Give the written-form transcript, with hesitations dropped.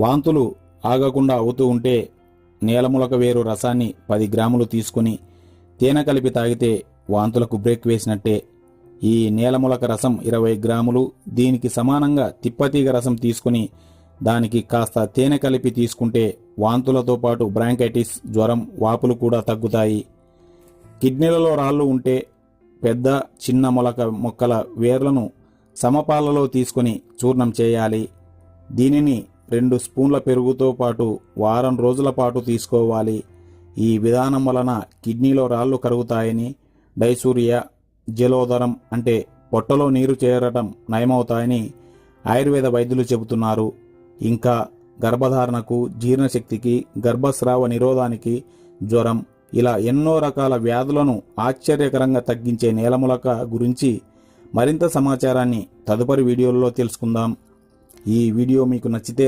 వాంతులు ఆగకుండా అవుతూ ఉంటే నేలములక వేరు రసాన్ని 10 గ్రాములు తీసుకుని తేనె కలిపి తాగితే వాంతులకు బ్రేక్ వేసినట్టే. ఈ నేలములక రసం 20 గ్రాములు, దీనికి సమానంగా తిప్పతీగ రసం తీసుకుని దానికి కాస్త తేనె కలిపి తీసుకుంటే వాంతులతో పాటు బ్రాంకైటిస్, జ్వరం, వాపులు కూడా తగ్గుతాయి. కిడ్నీలలో రాళ్ళు ఉంటే పెద్ద చిన్న మొక్కల వేర్లను సమపాలలో తీసుకుని చూర్ణం చేయాలి. దీనిని 2 స్పూన్ల పెరుగుతో పాటు వారం రోజుల పాటు తీసుకోవాలి. ఈ విధానం వలన కిడ్నీలో రాళ్ళు కరుగుతాయని, డైసూరియా, జలోదరం అంటే పొట్టలో నీరు చేరటం నయమవుతాయని ఆయుర్వేద వైద్యులు చెబుతున్నారు. ఇంకా గర్భధారణకు, జీర్ణశక్తికి, గర్భస్రావ నిరోధానికి, జ్వరం ఇలా ఎన్నో రకాల వ్యాధులను ఆశ్చర్యకరంగా తగ్గించే నేలములక గురించి మరింత సమాచారాన్ని తదుపరి వీడియోల్లో తెలుసుకుందాం. ఈ వీడియో మీకు నచ్చితే